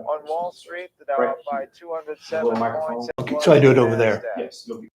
on Wall Street, the Dow Right up by here. 207 Little microphone. points. Okay, so I do it over there. Yes, you'll be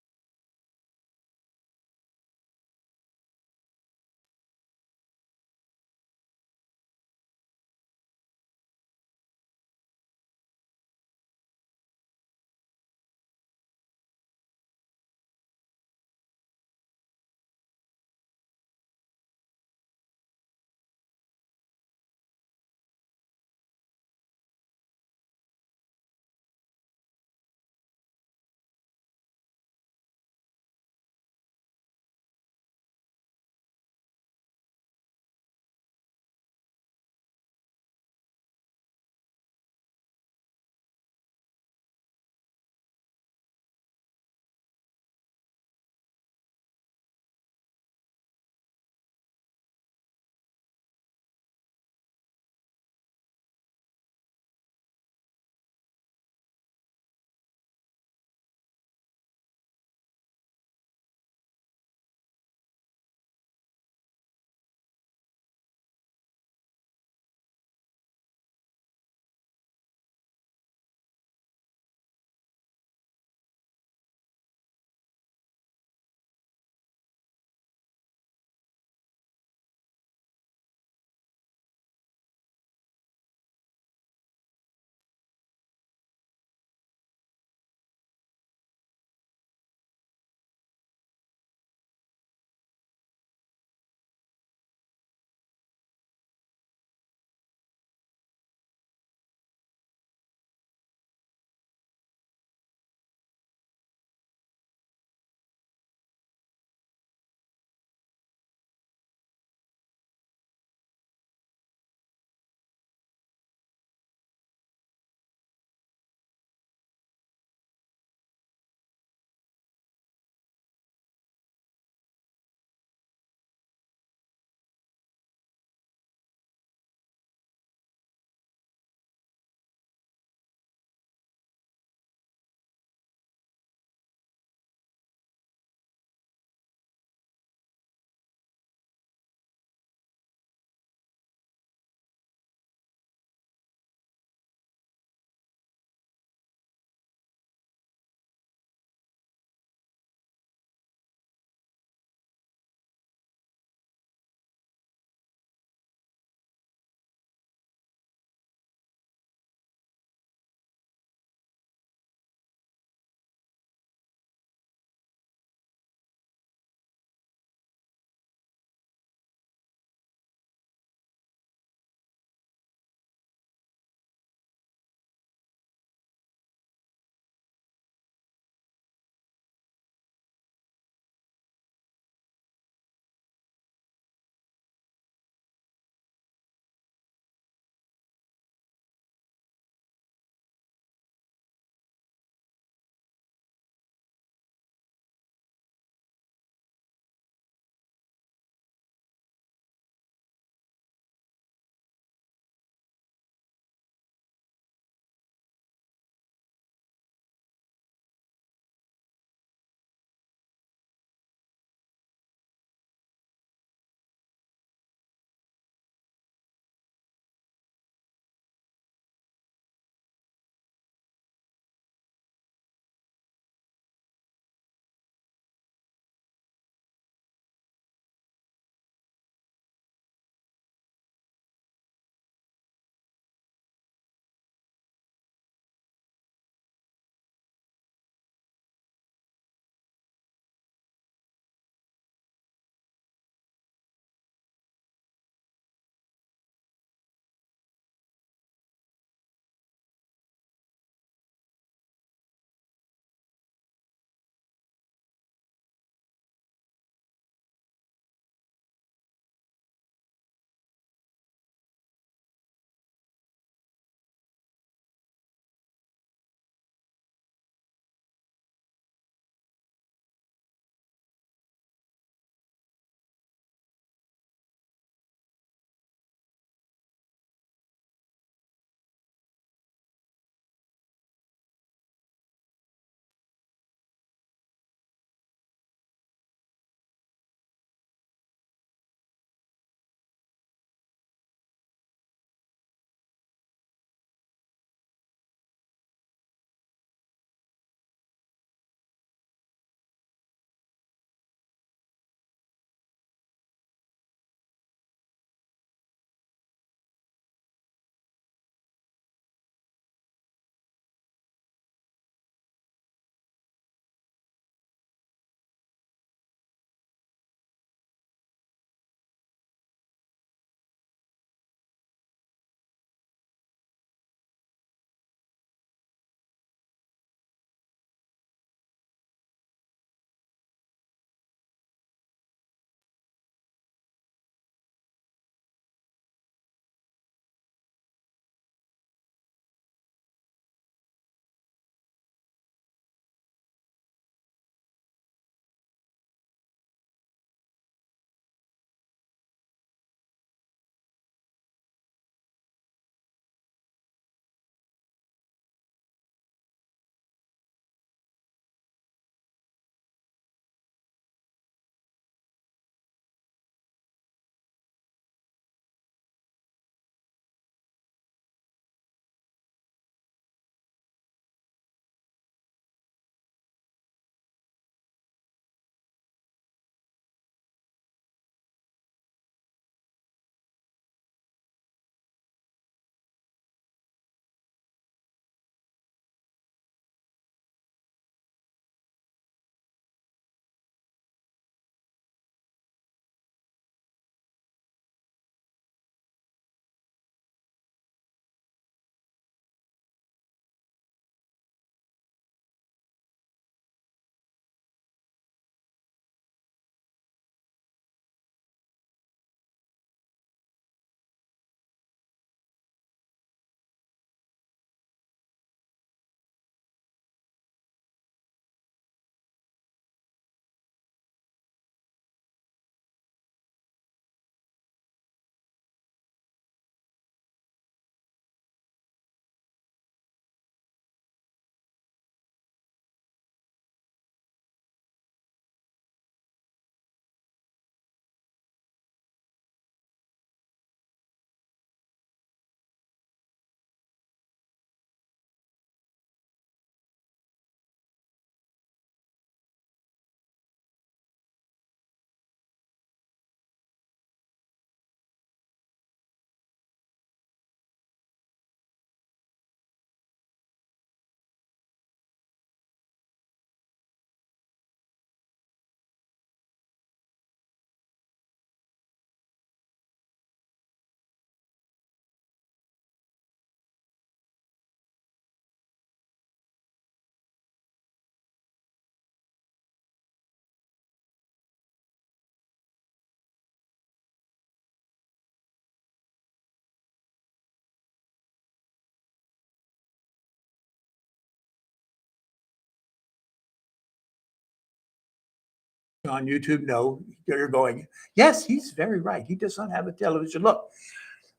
on YouTube know you're going, yes, he's very right. He does not have a television look.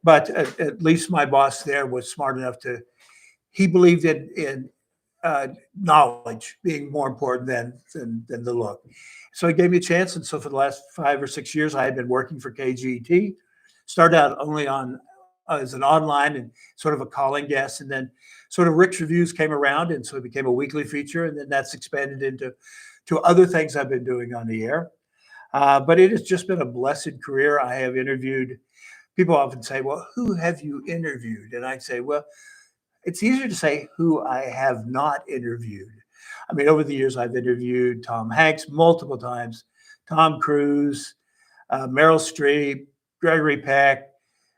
But at least my boss there was smart enough to, he believed in knowledge being more important than the look. So he gave me a chance. And so for the last 5 or 6 years, I had been working for KGET. Started out only on as an online and sort of a calling guest, and then sort of Rick's Reviews came around, and so it became a weekly feature, and then that's expanded into other things I've been doing on the air. But it has just been a blessed career. I have interviewed. People often say, "Well, who have you interviewed?" And I say, "Well, it's easier to say who I have not interviewed." I mean, over the years, I've interviewed Tom Hanks multiple times, Tom Cruise, Meryl Streep, Gregory Peck,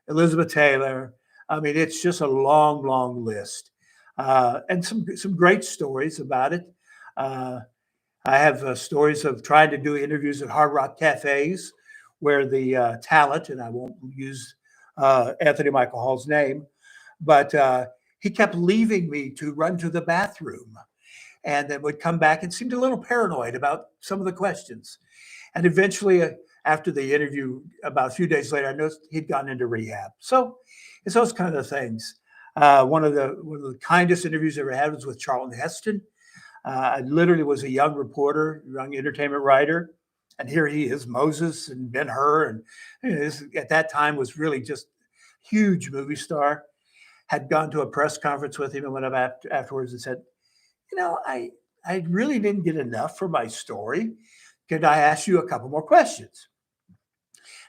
Elizabeth Taylor. I mean, it's just a long, long list, and some great stories about it. Uh, I have stories of trying to do interviews at Hard Rock cafes where the talent, and I won't use Anthony Michael Hall's name, but he kept leaving me to run to the bathroom and then would come back and seemed a little paranoid about some of the questions. And eventually, after the interview, about a few days later, I noticed he'd gone into rehab. So it's those kind of things. One of the kindest interviews I ever had was with Charlton Heston. I literally was a young reporter, young entertainment writer, and here he is, Moses and Ben-Hur, and this, at that time was really just huge movie star. Had gone to a press conference with him and went up afterwards and said, I really didn't get enough for my story. Could I ask you a couple more questions?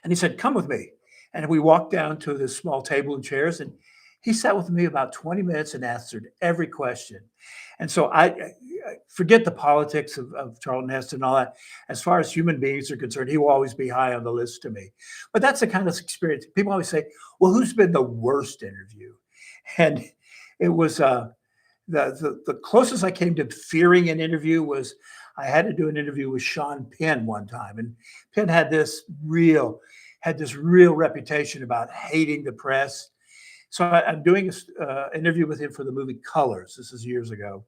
And he said, come with me. And we walked down to this small table and chairs, and he sat with me about 20 minutes and answered every question. And so I forget the politics of Charlton Heston and all that. As far as human beings are concerned, he will always be high on the list to me. But that's the kind of experience. People always say, well, who's been the worst interview? And it was the closest I came to fearing an interview was I had to do an interview with Sean Penn one time. And Penn had this real reputation about hating the press. So I'm doing an interview with him for the movie Colors. This is years ago.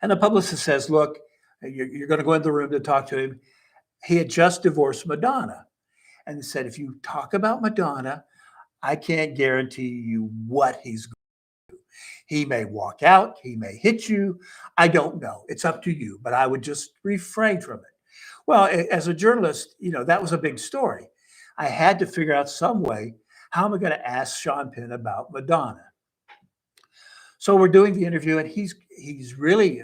And the publicist says, look, you're going to go in the room to talk to him. He had just divorced Madonna and said, if you talk about Madonna, I can't guarantee you what he's going to do. He may walk out. He may hit you. I don't know. It's up to you. But I would just refrain from it. Well, as a journalist, that was a big story. I had to figure out some way, how am I going to ask Sean Penn about Madonna? So we're doing the interview, and he's really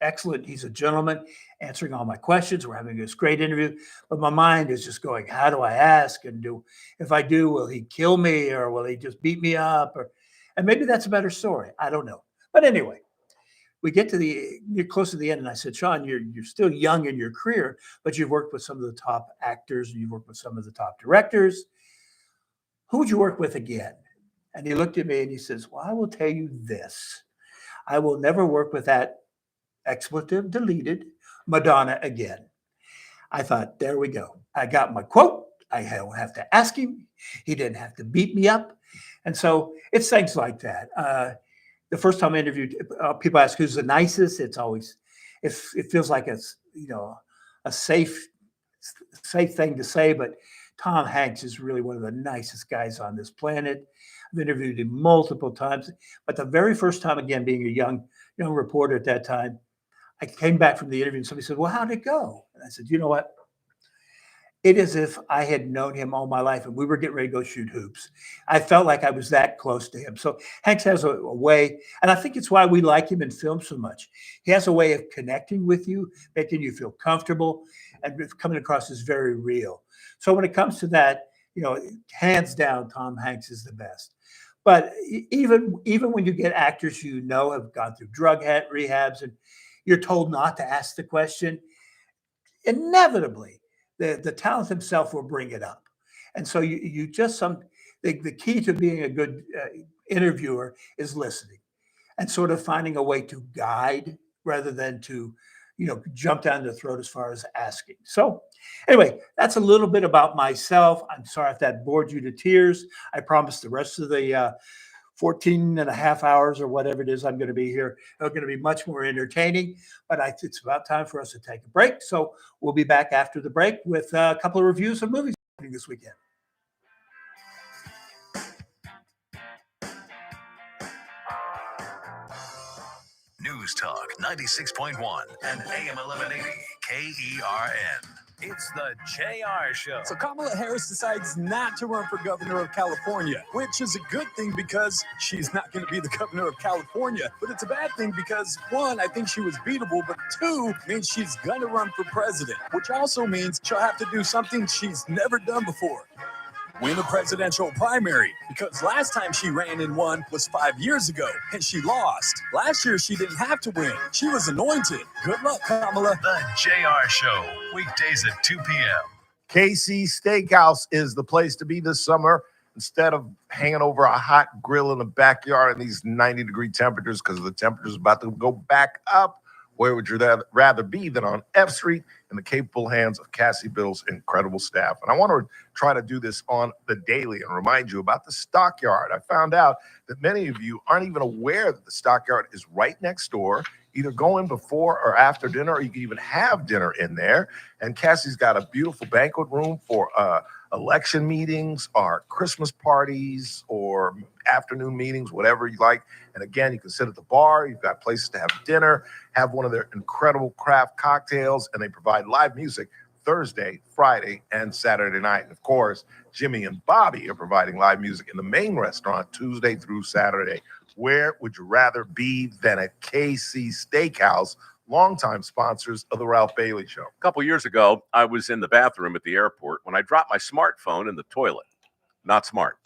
excellent. He's a gentleman, answering all my questions. We're having this great interview, but my mind is just going, how do I ask? And if I do, will he kill me, or will he just beat me up? And maybe that's a better story. I don't know. But anyway, we get to you're close to the end, and I said, Sean, you're still young in your career, but you've worked with some of the top actors, and you've worked with some of the top directors. Who would you work with again? And he looked at me and he says, well, I will tell you this. I will never work with that expletive deleted Madonna again. I thought, there we go. I got my quote. I don't have to ask him. He didn't have to beat me up. And so it's things like that. The first time I interviewed, people ask who's the nicest. It's always, it feels like it's, a safe thing to say, but Tom Hanks is really one of the nicest guys on this planet. I've interviewed him multiple times, but the very first time, again, being a young reporter at that time, I came back from the interview and somebody said, well, how'd it go? And I said, you know what? It is as if I had known him all my life and we were getting ready to go shoot hoops. I felt like I was that close to him. So Hanks has a way, and I think it's why we like him in film so much. He has a way of connecting with you, making you feel comfortable, and coming across as very real. So when it comes to that, hands down, Tom Hanks is the best. But even when you get actors have gone through drug rehabs and you're told not to ask the question, inevitably the talent himself will bring it up. And so you just the key to being a good interviewer is listening and sort of finding a way to guide rather than to jump down the throat as far as asking. So anyway, that's a little bit about myself. I'm sorry if that bored you to tears. I promise the rest of the 14 and a half hours or whatever it is I'm going to be here are going to be much more entertaining. But it's about time for us to take a break. So we'll be back after the break with a couple of reviews of movies this weekend. News Talk 96.1 and AM 1180 KERN. It's the JR Show. So Kamala Harris decides not to run for governor of California, which is a good thing because she's not going to be the governor of California. But it's a bad thing because, one, I think she was beatable, but two, means she's going to run for president, which also means she'll have to do something she's never done before. Win a presidential primary, because last time she ran and won was 5 years ago, and she lost. Last year, she didn't have to win. She was anointed. Good luck, Kamala. The JR Show, weekdays at 2 p.m. KC Steakhouse is the place to be this summer. Instead of hanging over a hot grill in the backyard in these 90-degree temperatures, because the temperature's about to go back up, where would you rather be than on F Street in the capable hands of Cassie Bill's incredible staff? And I want to try to do this on the daily and remind you about the Stockyard. I found out that many of you aren't even aware that the Stockyard is right next door, either going before or after dinner, or you can even have dinner in there. And Cassie's got a beautiful banquet room for election meetings or Christmas parties or afternoon meetings, whatever you like. And again, you can sit at the bar. You've got places to have dinner, have one of their incredible craft cocktails, and they provide live music Thursday, Friday, and Saturday night. And of course, Jimmy and Bobby are providing live music in the main restaurant Tuesday through Saturday. Where would you rather be than at KC Steakhouse, longtime sponsors of the Ralph Bailey Show? A couple years ago, I was in the bathroom at the airport when I dropped my smartphone in the toilet. Not smart.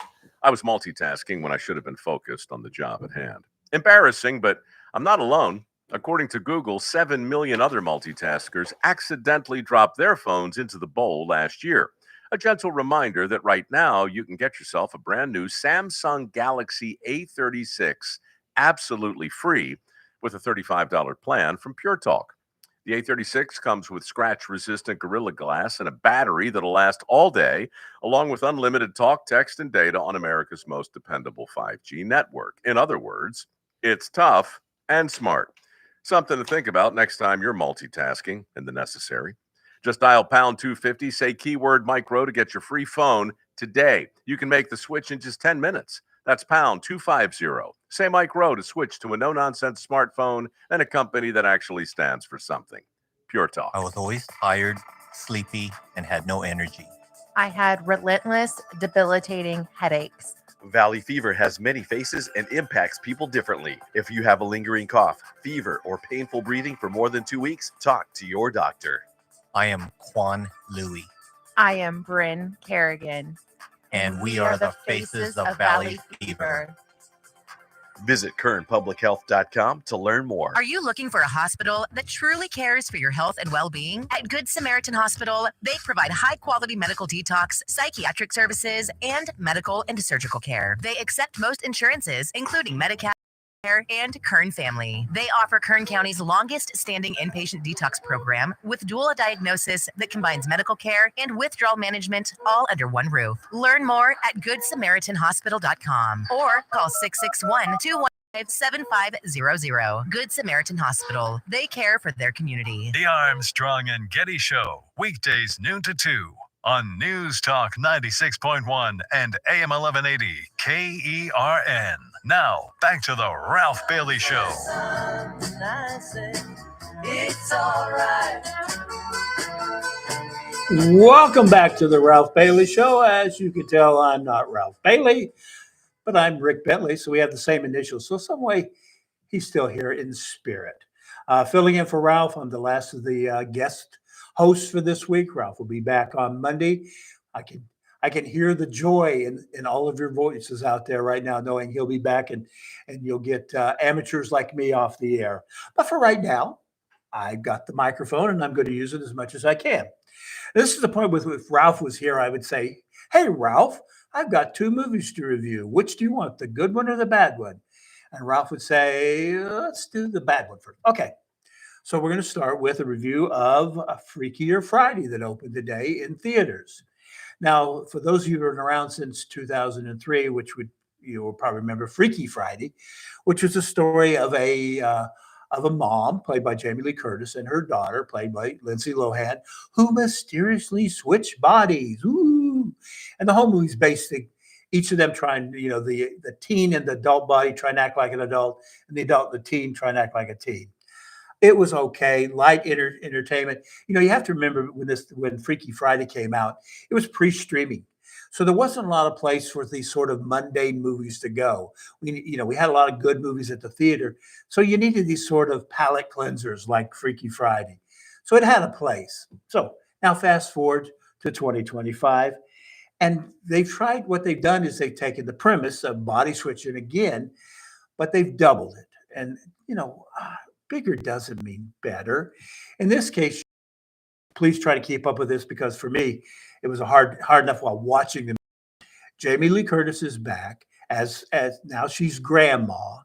I was multitasking when I should have been focused on the job at hand. Embarrassing, but I'm not alone. According to Google, 7 million other multitaskers accidentally dropped their phones into the bowl last year. A gentle reminder that right now you can get yourself a brand new Samsung Galaxy A36 absolutely free with a $35 plan from Pure Talk. The A36 comes with scratch-resistant Gorilla Glass and a battery that'll last all day, along with unlimited talk, text, and data on America's most dependable 5G network. In other words, it's tough and smart. Something to think about next time you're multitasking in the necessary. Just dial pound 250, say keyword micro to get your free phone today. You can make the switch in just 10 minutes. That's pound 250. Say Mike Rowe to switch to a no-nonsense smartphone and a company that actually stands for something. Pure Talk. I was always tired, sleepy, and had no energy. I had relentless, debilitating headaches. Valley fever has many faces and impacts people differently. If you have a lingering cough, fever, or painful breathing for more than 2 weeks, talk to your doctor. I am Quan Louie. I am Bryn Kerrigan. And we are the faces of Valley Fever. Visit kernpublichealth.com to learn more. Are you looking for a hospital that truly cares for your health and well-being? At Good Samaritan Hospital, they provide high-quality medical detox, psychiatric services, and medical and surgical care. They accept most insurances, including Medicare and Kern Family. They offer Kern County's longest-standing inpatient detox program with dual diagnosis that combines medical care and withdrawal management all under one roof. Learn more at GoodSamaritanHospital.com or call 661-215-7500. Good Samaritan Hospital. They care for their community. The Armstrong and Getty Show, weekdays noon to 2 on News Talk 96.1 and AM 1180 KERN. Now, back to the Ralph Bailey Show. It's all right. Welcome back to the Ralph Bailey Show. As you can tell, I'm not Ralph Bailey, but I'm Rick Bentley, so we have the same initials. So some way, he's still here in spirit. Filling in for Ralph, I'm the last of the guest hosts for this week. Ralph will be back on Monday. I can hear the joy in all of your voices out there right now, knowing he'll be back and you'll get amateurs like me off the air. But for right now, I've got the microphone and I'm going to use it as much as I can. This is the point with if Ralph was here, I would say, hey, Ralph, I've got 2 movies to review. Which do you want, the good one or the bad one? And Ralph would say, let's do the bad one first. Okay. So we're going to start with a review of A Freakier Friday that opened today in theaters. Now, for those of you who have been around since 2003, which would, you will probably remember Freaky Friday, which was a story of a mom played by Jamie Lee Curtis and her daughter played by Lindsay Lohan, who mysteriously switch bodies. Ooh. And the whole movie's basically each of them trying, the teen and the adult body trying to act like an adult, and the adult and the teen trying to act like a teen. It was okay, light entertainment. You have to remember when Freaky Friday came out, it was pre-streaming. So there wasn't a lot of place for these sort of mundane movies to go. We had a lot of good movies at the theater. So you needed these sort of palate cleansers like Freaky Friday. So it had a place. So now fast forward to 2025. And what they've done is they've taken the premise of body switching again, but they've doubled it. And, bigger doesn't mean better. In this case, please try to keep up with this because for me, it was hard enough while watching them. Jamie Lee Curtis is back as now she's grandma.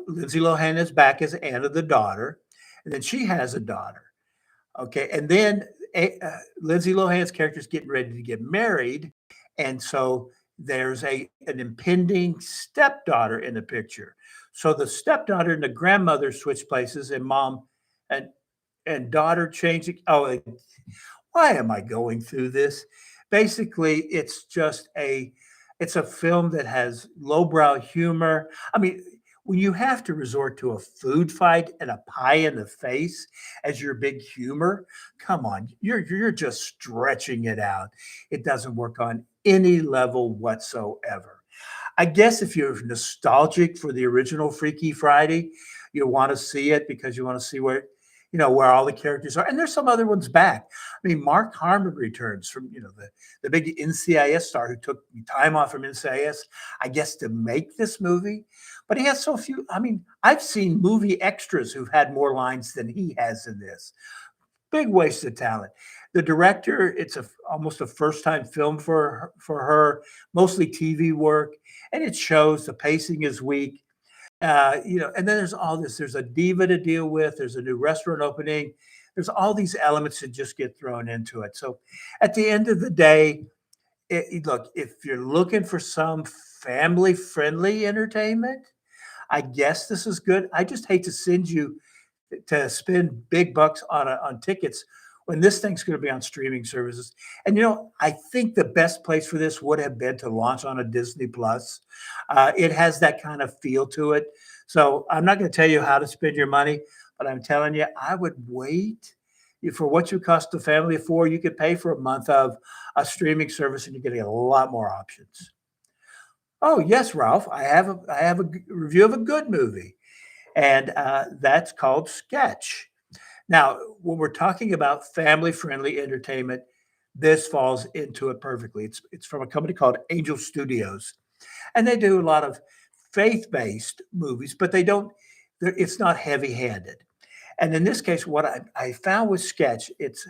Lindsay Lohan is back as Anna, the daughter, and then she has a daughter. Okay, and then Lindsay Lohan's character is getting ready to get married, and so there's an impending stepdaughter in the picture. So the stepdaughter and the grandmother switch places, and mom and daughter changing. Oh, why am I going through this? Basically, it's a film that has lowbrow humor. I mean, when you have to resort to a food fight and a pie in the face as your big humor, come on, you're just stretching it out. It doesn't work on any level whatsoever. I guess if you're nostalgic for the original Freaky Friday, you want to see it because you want to see where all the characters are. And there's some other ones back. I mean, Mark Harmon returns from, the big NCIS star who took time off from NCIS, I guess, to make this movie. But he has so few. I mean, I've seen movie extras who've had more lines than he has in this. Big waste of talent. The director, it's almost a first-time film for her, mostly TV work, and it shows the pacing is weak. And then there's all this. There's a diva to deal with. There's a new restaurant opening. There's all these elements that just get thrown into it. So at the end of the day, look, if you're looking for some family-friendly entertainment, I guess this is good. I just hate to send you to spend big bucks on tickets when this thing's going to be on streaming services. And I think the best place for this would have been to launch on a Disney Plus. It has that kind of feel to it. So I'm not going to tell you how to spend your money, but I'm telling you, I would wait. For what you cost the family of four, you could pay for a month of a streaming service, and you're getting a lot more options. Oh yes, Ralph, I have a review of a good movie, and that's called Sketch. Now, when we're talking about family-friendly entertainment, this falls into it perfectly. It's from a company called Angel Studios, and they do a lot of faith-based movies, but it's not heavy-handed. And in this case, what I found with Sketch, it's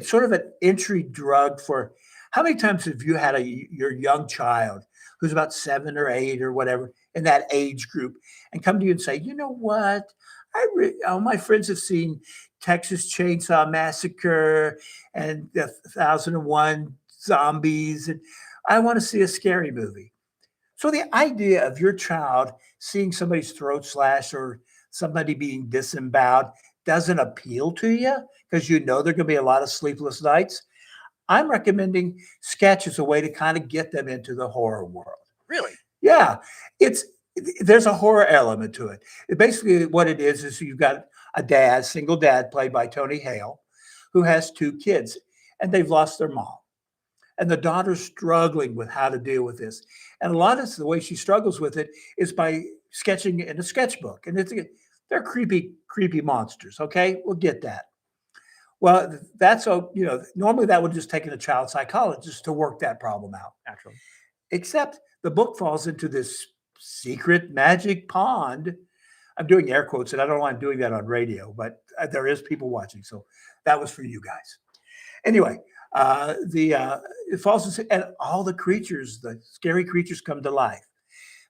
sort of an entry drug for how many times have you had your young child who's about 7 or 8 or whatever in that age group and come to you and say, you know what? All my friends have seen Texas Chainsaw Massacre and the 1001 Zombies, and I want to see a scary movie. So the idea of your child seeing somebody's throat slashed or somebody being disemboweled doesn't appeal to you because there are going to be a lot of sleepless nights. I'm recommending Sketch as a way to kind of get them into the horror world. Really? Yeah, there's a horror element to it. Basically, what it is you've got a single dad played by Tony Hale, who has 2 kids, and they've lost their mom. And the daughter's struggling with how to deal with this. And a lot of the way she struggles with it is by sketching in a sketchbook. And they're creepy, creepy monsters. Okay, we'll get that. Well, normally that would just take a child psychologist to work that problem out. Naturally. Except the book falls into this secret magic pond. I'm doing air quotes, and I don't know why I'm doing that on radio, but there is people watching. So that was for you guys. Anyway, it falls into, and all the scary creatures come to life.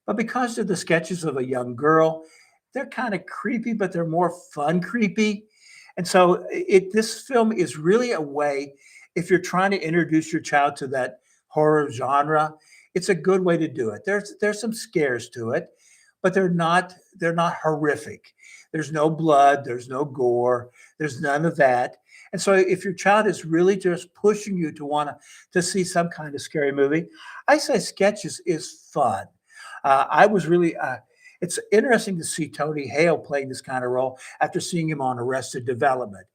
But because they're the sketches of a young girl, they're kind of creepy, but they're more fun creepy. And so this film is really a way, if you're trying to introduce your child to that horror genre, it's a good way to do it. There's some scares to it, but they're not horrific. There's no blood, there's no gore, there's none of that. And so if your child is really just pushing you to want to see some kind of scary movie, I say Sketch is fun. I was really it's interesting to see Tony Hale playing this kind of role after seeing him on Arrested Development.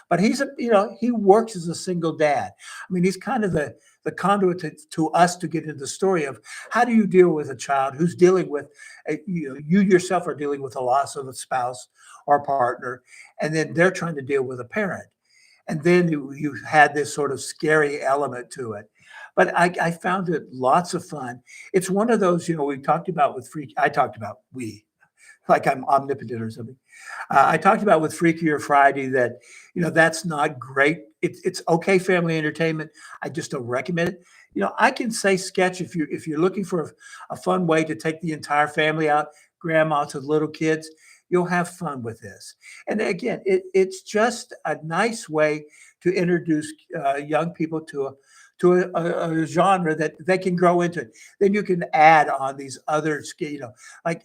But he works as a single dad. I mean, he's kind of the conduit to us to get into the story of how do you deal with a child who's dealing with, you yourself are dealing with the loss of a spouse or partner, and then they're trying to deal with a parent. And then you had this sort of scary element to it. But I found it lots of fun. It's one of those, we talked about with Freak. I talked about like I'm omnipotent or something. I talked about with Freakier Friday that that's not great. It's okay family entertainment. I just don't recommend it. I can say Sketch if you're looking for a fun way to take the entire family out, grandma to little kids, you'll have fun with this. And again, it's just a nice way to introduce young people to a genre that they can grow into. Then you can add on these other, like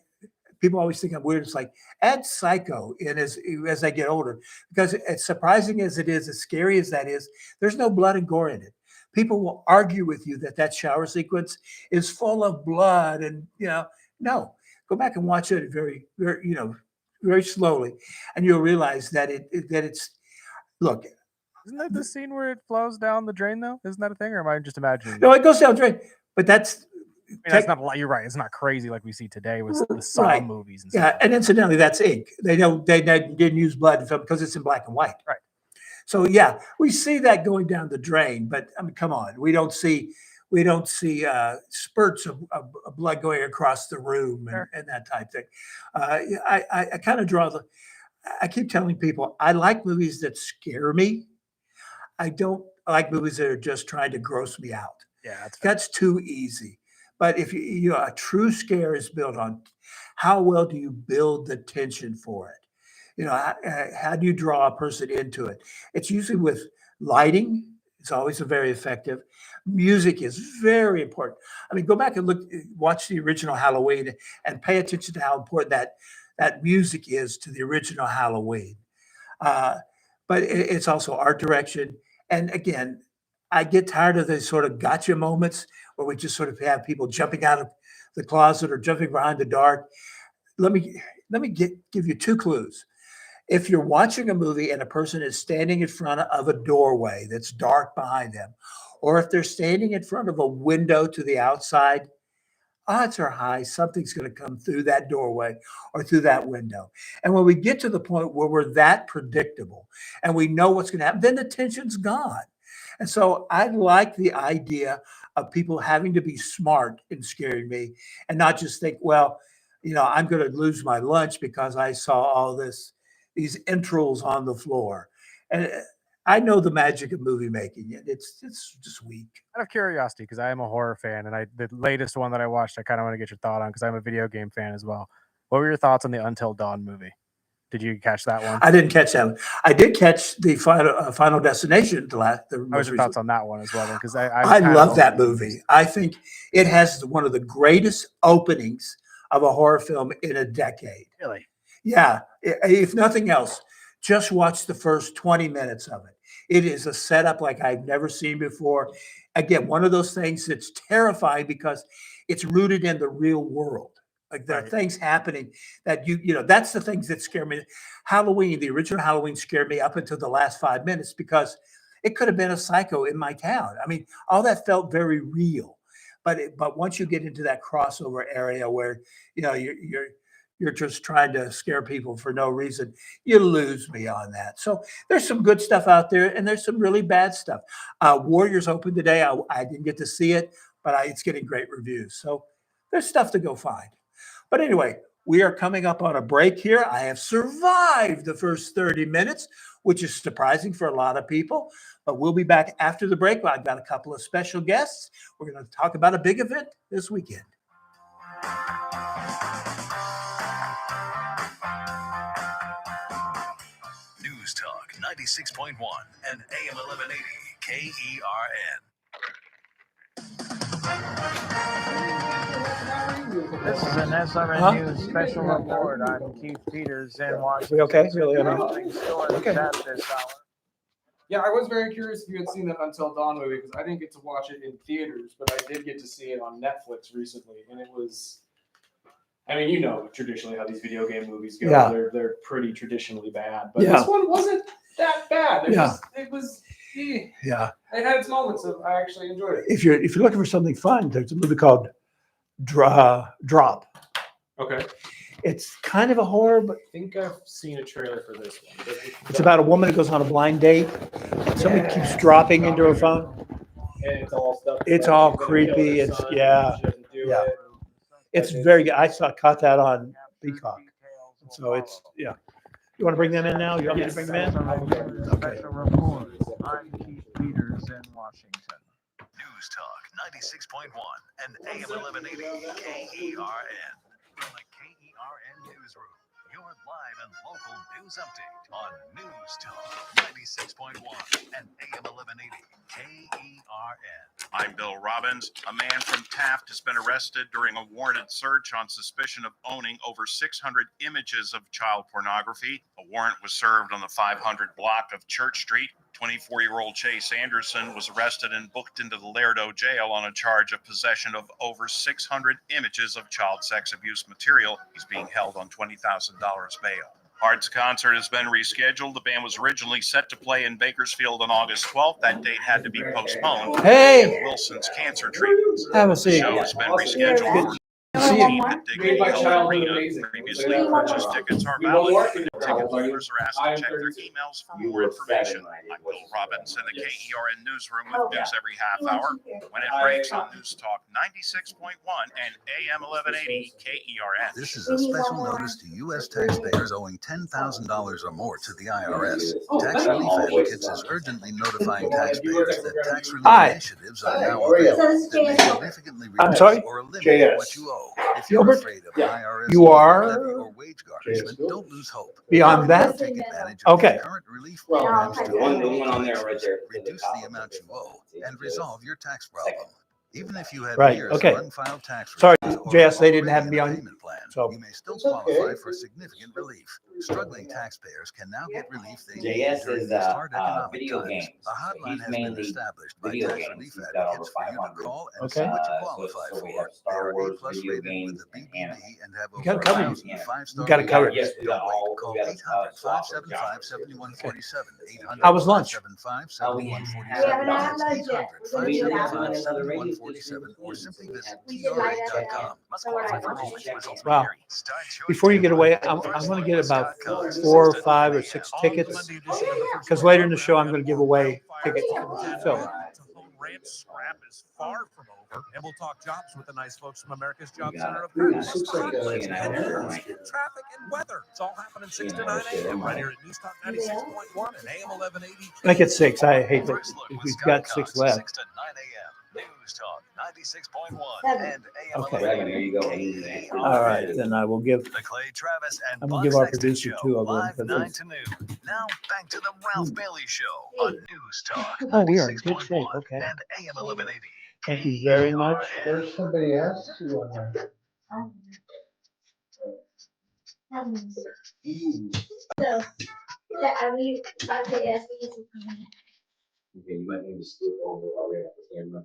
people always think I'm weird. It's like add Psycho in as they get older, because as surprising as it is, as scary as that is, there's no blood and gore in it. People will argue with you that shower sequence is full of blood, and no, go back and watch it very, very, very slowly, and you'll realize that it's look. Isn't that the scene where it flows down the drain, though? Isn't that a thing, or am I just imagining? No, it goes down the drain, but that's. That's not a lot. You're right. It's not crazy like we see today with the Saw movies and stuff. Yeah, and incidentally, that's ink. They didn't use blood in film because it's in black and white. Right. So yeah, we see that going down the drain, but I mean, come on, we don't see spurts of blood going across the room and that type thing. I kind of I keep telling people I like movies that scare me. I don't like movies that are just trying to gross me out. Yeah, that's too easy. But if a true scare is built on how well do you build the tension for it? How do you draw a person into it? It's usually with lighting. It's always very effective. Music is very important. I mean, go back and watch the original Halloween and pay attention to how important that music is to the original Halloween. But it's also art direction. And again, I get tired of these sort of gotcha moments where we just sort of have people jumping out of the closet or jumping behind the dark. Let me give you two clues. If you're watching a movie and a person is standing in front of a doorway that's dark behind them, or if they're standing in front of a window to the outside, odds are high something's going to come through that doorway or through that window. And when we get to the point where we're that predictable and we know what's going to happen, then the tension's gone. And so I like the idea of people having to be smart in scaring me and not just think, well, I'm going to lose my lunch because I saw all these entrails on the floor. And I know the magic of movie making. It's just weak. Out of curiosity, because I am a horror fan, and the latest one that I watched, I kind of want to get your thought on because I'm a video game fan as well. What were your thoughts on the Until Dawn movie? Did you catch that one? I didn't catch that one. I did catch the Final Destination. What was your thoughts on that one as well? Because I love that movie. I think it has one of the greatest openings of a horror film in a decade. Really? Yeah. If nothing else, just watch the first 20 minutes of it. It is a setup like I've never seen before. Again, one of those things that's terrifying because it's rooted in the real world. Like there are things happening that that's the things that scare me. Halloween, the original Halloween scared me up until the last 5 minutes because it could have been a psycho in my town. I mean, all that felt very real. But once you get into that crossover area where, you're just trying to scare people for no reason, you lose me on that. So there's some good stuff out there and there's some really bad stuff. Warriors opened today. I didn't get to see it, but it's getting great reviews. So there's stuff to go find. But anyway, we are coming up on a break here. I have survived the first 30 minutes, which is surprising for a lot of people. But we'll be back after the break. I've got a couple of special guests. We're going to talk about a big event this weekend. News Talk 96.1 and AM 1180 KERN. This is an SRN News special report. I'm Keith Peters in Washington. We okay? Really? Developing stories Okay. at this hour. Yeah, I was very curious if you had seen that Until Dawn movie because I didn't get to watch it in theaters, but I did get to see it on Netflix recently, and it was. I mean, you know, traditionally how these video game movies go. Yeah. They're pretty traditionally bad, but Yeah. this one wasn't that bad. It was. Yeah. It had its moments of I actually enjoyed it. If you're looking for something fun, there's a movie called Drop. Okay. It's kind of a horror, but I think I've seen a trailer for this one. it's about a woman who goes on a blind date. And somebody keeps dropping into her phone. And it's all stuff. It's all creepy. It's yeah. It's very good. I caught that on Peacock. So it's yeah. You want to bring them in now? You want me to bring them in? Okay. Special report. I'm Keith Peters in Washington. News Talk 96.1 and AM 1180 KERN. From the KERN Newsroom, your live and local news update on News Talk 96.1 and AM 1180 KERN. I'm Bill Robbins. A man from Taft has been arrested during a warranted search on suspicion of owning over 600 images of child pornography. A warrant was served on the 500 block of Church Street. 24-year-old Chase Anderson was arrested and booked into the Laredo jail on a charge of possession of over 600 images of child sex abuse material. He's being held on $20,000 bail. Art's concert has been rescheduled. The band was originally set to play in Bakersfield on August 12th. That date had to be postponed. Hey! Wilson's cancer treatments. Have a The seat. show has been rescheduled for See you. team at Dignity Health Arena. Previously purchased tickets are valid. Ticket holders are asked to check their emails for more information. I'm Bill Robbins in the KERN Newsroom with news every half hour. When it breaks on News Talk 96.1 and AM 1180 KERN. This is a special notice to U.S. taxpayers owing $10,000 or more to the IRS. Tax Relief Advocates is urgently notifying taxpayers that tax relief initiatives are now available that may significantly reduce or eliminate what you owe. If you're afraid of IRS You are levy or wage garnishment, don't lose hope. beyond that. Take advantage of Okay. the current relief programs to reduce the the amount you owe and resolve your tax problem. Even if you have Right, years okay. of unfiled tax Sorry, returns or JS, they didn't already have in me a on. payment plan, So you may still qualify for significant relief. Struggling taxpayers can now get relief they need JS during is these hard economic video times. games. A hotline He's has been mainly established by video tax games. relief He's got advocates over for you to 500. call and Okay. see what you So qualify we for. have Star They're Wars A+ video rated with games the and BBB and have You gotta over cover 1,000 it. five-star You gotta cover it. Yes, we got Don't wait. all. Call We got 800-575-7147. 800 How was lunch? 800-575-7147, or simply visit TRA.com. Must qualify for enrollment. Results may Wow. vary. Before you get away, I'm going to get about 4 or 5 or 6 tickets because later in the show I'm going to give away tickets to Phil. Ranch scrap is far from over, and we'll talk jobs with the nice folks from America's Job We Center got of it. Paris. Looks like a- Traffic and weather. It's all happening 6 to 9 a.m. right here at News Talk 96.1 and AM 1180. Make it 6. I hate that we've got 6 left. 6 to 9 a.m. News Talk 96.1 and AM Okay. 1180 There you go. KERN. All right, then I will give. The Clay Travis and I'm gonna Buck give our Sexton producer Show, 2 of them. live but 9 it's- to noon. Now back to the Ralph Bailey Show on News Talk Oh, we are in good shape. 96.1 Okay. and AM 1180. Thank you very much. There's somebody else who on there. Okay, you might need to skip over while we have the camera.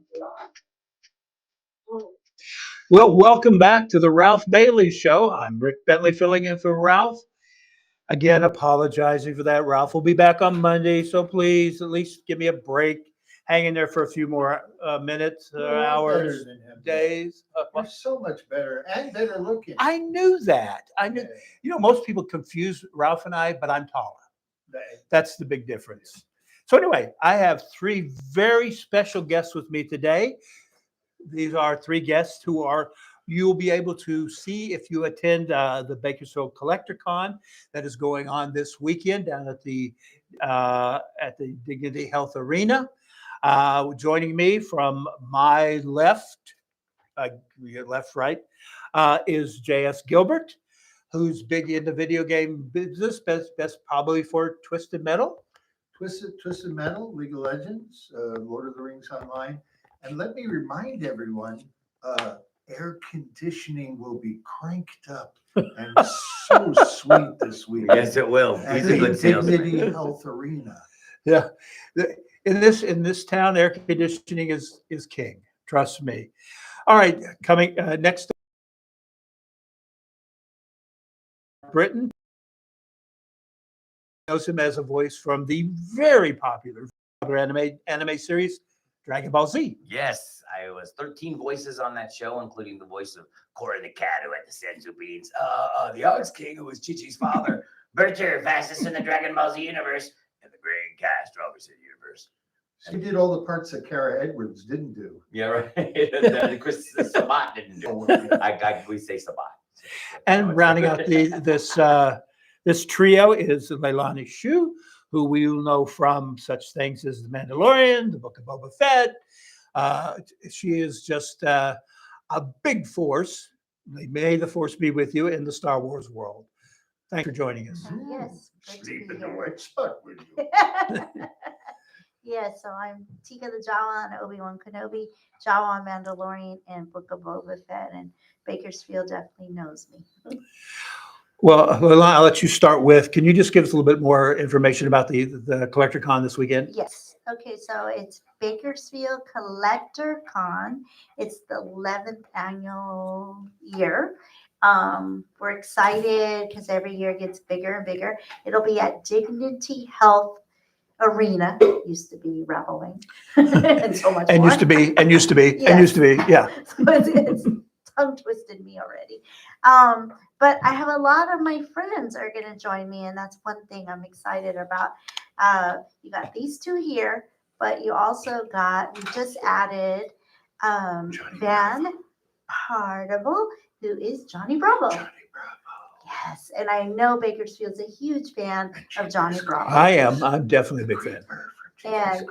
Well, welcome back to the Ralph Bailey Show. I'm Rick Bentley filling in for Ralph. Again, apologizing for that. Ralph will be back on Monday, so please at least give me a break. Hang in there for a few more minutes, hours, days. You're so much better and better looking. I knew that. I knew. You know, most people confuse Ralph and I, but I'm taller. That's the big difference. So anyway, I have 3 very special guests with me today. These are 3 guests who are you'll be able to see if you attend the Bakersfield Collector Con that is going on this weekend down at the Dignity Health Arena. Joining me from my left, right, is J.S. Gilbert, who's big into video game business, best probably for Twisted Metal. Twisted Metal, League of Legends, Lord of the Rings Online. And let me remind everyone, air conditioning will be cranked up and so sweet this week. Yes, it will. He's a good salesman. Dignity Health Arena. Yeah. In this town, air conditioning is king. Trust me. All right, coming next. Britain knows him as a voice from the very popular anime series Dragon Ball Z. Yes, I was 13 voices on that show, including the voice of Korra the cat who had the senzu beans, the Ox King who was Chi-Chi's father, Bertir, fastest in the Dragon Ball Z universe, and the Green Cast Rovers in the universe. She did all the parts that Kara Edwards didn't do. Yeah, right. Chris Sabat didn't do it. We say Sabat. And rounding out this trio is Leilani Shu, who we will know from such things as The Mandalorian, The Book of Boba Fett. She is just a big force. May the force be with you in the Star Wars world. Thanks for joining us. Yes. Sleep in the white spot with you. Yeah, so I'm Tika the Jawa on Obi-Wan Kenobi, Jawa on Mandalorian, and Book of Boba Fett, and Bakersfield definitely knows me. Well, Leilani, I'll let you start with. Can you just give us a little bit more information about the Collector Con this weekend? Yes. Okay, so it's Bakersfield Collector Con. It's the 11th annual year. We're excited because every year it gets bigger and bigger. It'll be at Dignity Health Arena. Used to be Reveling and so much And more. used to be, yeah. So it's tongue twisted me already. But I have a lot of my friends are going to join me, and that's one thing I'm excited about. You got these two here, but you also we just added Van Partible, who is Johnny Bravo. Yes, and I know Bakersfield's a huge fan of Johnny Bravo. I am. I'm definitely a big fan. And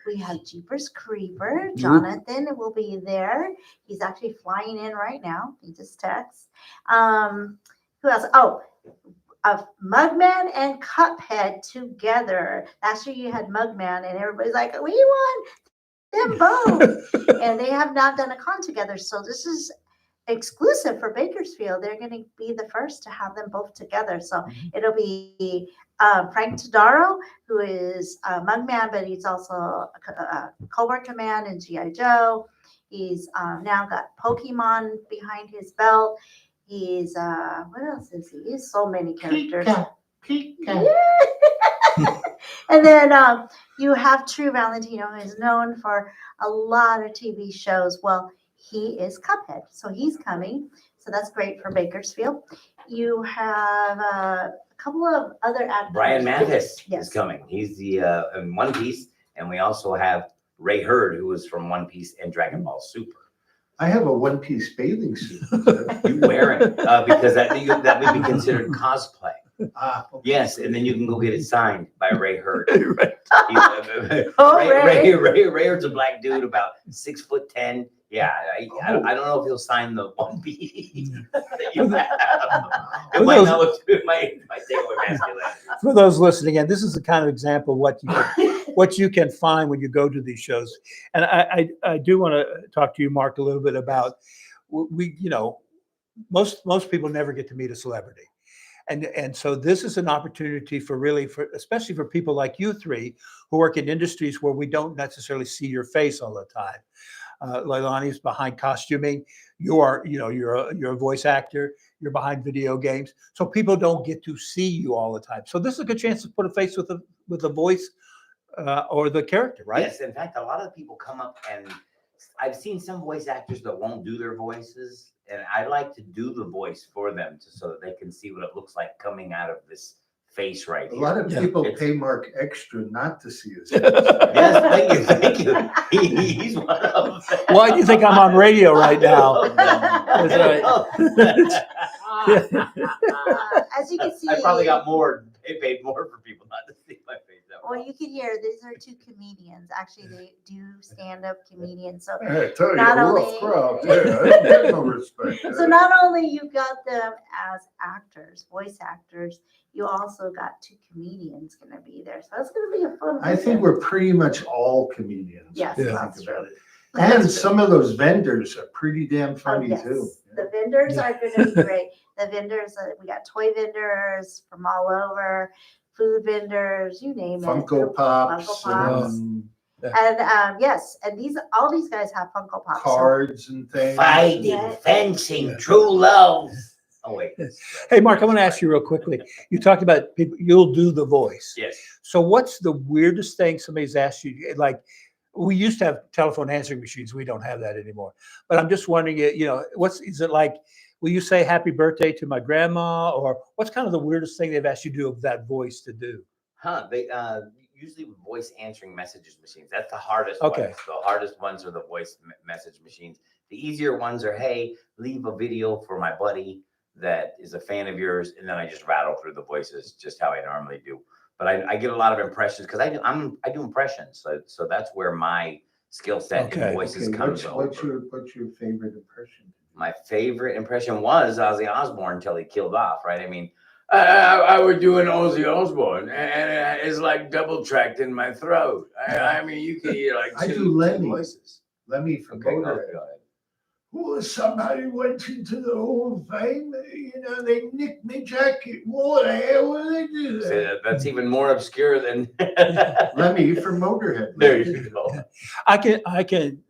we have Jeepers Creeper. Jonathan will be there. He's actually flying in right now. He just texts. Who else? Oh, Mugman and Cuphead together. Last year you had Mugman, and everybody's like, we want them both. And they have not done a con together. So this is exclusive for Bakersfield. They're going to be the first to have them both together. So it'll be Frank Todaro, who is Mugman, but he's also a Cobra Command and G.I. Joe. He's now got Pokemon behind his belt. He's what else is he? He's so many characters. Pika. And then you have True Valentino, who is known for a lot of TV shows. Well, he is Cuphead, so he's coming. So that's great for Bakersfield. You have a couple of other actors. Brian Mantis is coming. He's the in One Piece, and we also have Ray Hurd, who is from One Piece and Dragon Ball Super. I have a one-piece bathing suit. You wear it because that would be considered cosplay. Yes, and then you can go get it signed by Ray Hurd. Ray Hurd's a black dude, about 6'10". Yeah, I don't know if he'll sign the One Piece that you have. It might not might take away masculinity. For those listening in, this is the kind of example of what you can find when you go to these shows. And I do want to talk to you, Mark, a little bit about most people never get to meet a celebrity. And so this is an opportunity for especially for people like you three who work in industries where we don't necessarily see your face all the time. Leilani's behind costuming. You're a voice actor. You're behind video games. So people don't get to see you all the time. So this is a good chance to put a face with the voice or the character, right? Yes. In fact, a lot of people come up, and I've seen some voice actors that won't do their voices, and I like to do the voice for them so that they can see what it looks like coming out of this face right here. A lot of people pay Mark extra not to see his face. Yes, thank you. He's one of them. Why do you think I'm on radio right now? As you can see, I probably got paid more for people not to see my face. Well, you can hear these are two comedians. Actually, they do stand-up comedians. So I tell you, not only rough crowd. Yeah, no respect. so not only you got them as actors, voice actors, you also got two comedians going to be there. So it's going to be a fun. I think we're pretty much all comedians. Yes, that's true. And some of those vendors are pretty damn Oh, funny yes. too. The vendors are going to be great. The vendors, we got toy vendors from all over, food vendors, you name it. Funko Pops. Funko Pops. And And yes, and all these guys have Funko Pops. cards and things. Fighting, Yeah. fencing, true love. Oh wait. Hey, Mark, I want to ask you real quickly. You talked about people, you'll do the voice. Yes. So what's the weirdest thing somebody's asked you? Like, we used to have telephone answering machines. We don't have that anymore. But I'm just wondering, is it like, will you say happy birthday to my grandma? Or what's kind of the weirdest thing they've asked you to do with that voice to do? They usually with voice answering messages machines. That's the hardest Okay. ones. The hardest ones are the voice message machines. The easier ones are, hey, leave a video for my buddy that is a fan of yours, and then I just rattle through the voices just how I normally do. But I get a lot of impressions because I do impressions. So that's where my skill set in voices comes over. What's your favorite impression? My favorite impression was Ozzy Osbourne until he killed off, right? I mean, I would do an Ozzy Osbourne, and it's like double tracked in my throat. I mean, you can hear like I two do Lemmy. voices. Lemmy from Motorhead. Well, somebody went into the Hall of Fame, they nicked my jacket. What the hell would they do? So that's even more obscure than Lemmy from Motorhead. There you go. I can.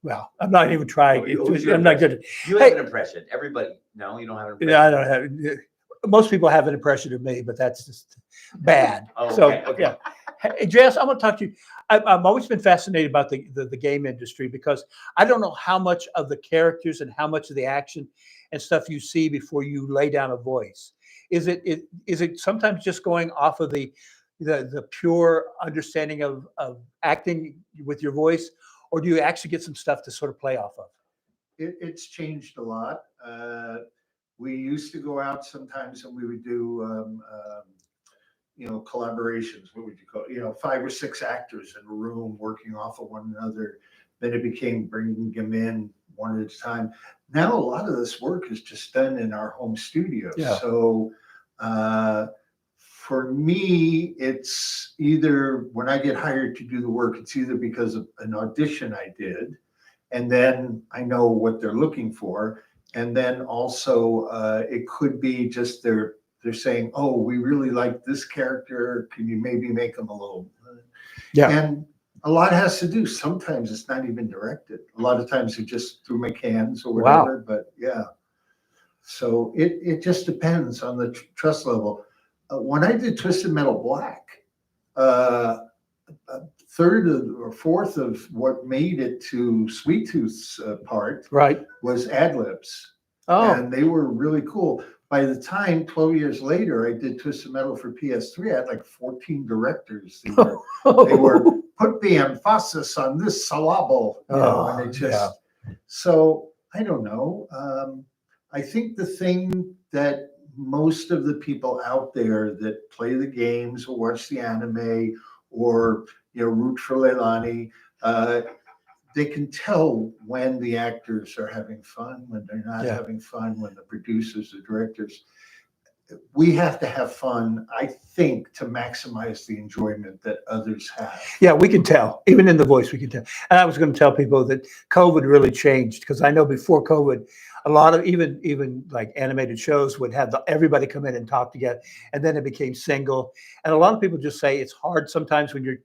Well, I'm not even trying. I'm not good. You have an impression. Everybody, no, you don't have an impression. Yeah, I don't have. Most people have an impression of me, but that's just bad. Oh, So okay. yeah. Hey, JS, I'm going to talk to you. I've always been fascinated about the game industry because I don't know how much of the characters and how much of the action and stuff you see before you lay down a voice. Is it sometimes just going off of the pure understanding of acting with your voice, or do you actually get some stuff to sort of play off of? It's changed a lot. We used to go out sometimes and we would do collaborations. What would you call it? 5 or 6 actors in a room working off of one another. Then it became bringing them in one at a time. Now a lot of this work is just done in our home studios. Yeah. So for me, it's either when I get hired to do the work, it's either because of an audition I did, and then I know what they're looking for. And then also it could be just they're saying, oh, we really like this character. Can you maybe make them a little? Yeah. And a lot has to do. Sometimes it's not even directed. A lot of times it just through my cans or whatever. Wow. But yeah. So it just depends on the trust level. When I did Twisted Metal Black, a third or fourth of what made it to Sweet Tooth's part was ad libs. Oh. And they were really cool. By the time 12 years later, I did Twisted Metal for PS3, I had like 14 directors. They were put the emphasis on this syllable. And it just, so I don't know. I think the thing that most of the people out there that play the games or watch the anime or root for Leilani, they can tell when the actors are having fun, when they're not having fun, when the producers, the directors. We have to have fun, I think, to maximize the enjoyment that others have. Yeah, we can tell. Even in the voice, we can tell. And I was going to tell people that COVID really changed, because I know before COVID, a lot of even like animated shows would have everybody come in and talk together, and then it became single. And a lot of people just say it's hard sometimes when you're